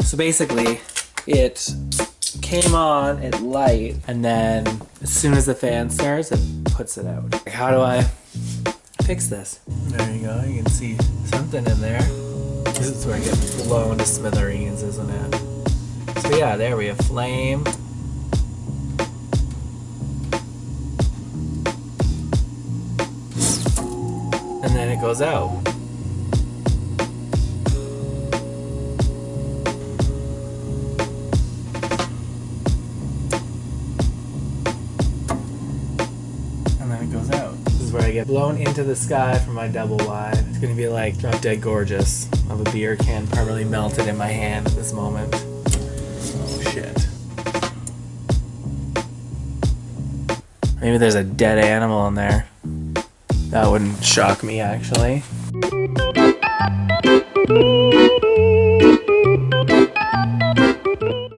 So basically, it came on at light, and then as soon as the fan starts, it puts it out. Like, how do I fix this? There you go, you can see something in there. This is where I get blown to smithereens, isn't it? So yeah, there we have flame. And then it goes out. And then it goes out. This is where I get blown into the sky from my double wide. It's gonna be like Drop Dead Gorgeous of a beer can permanently melted in my hand at this moment. Oh shit. Maybe there's a dead animal in there. That wouldn't shock me, actually.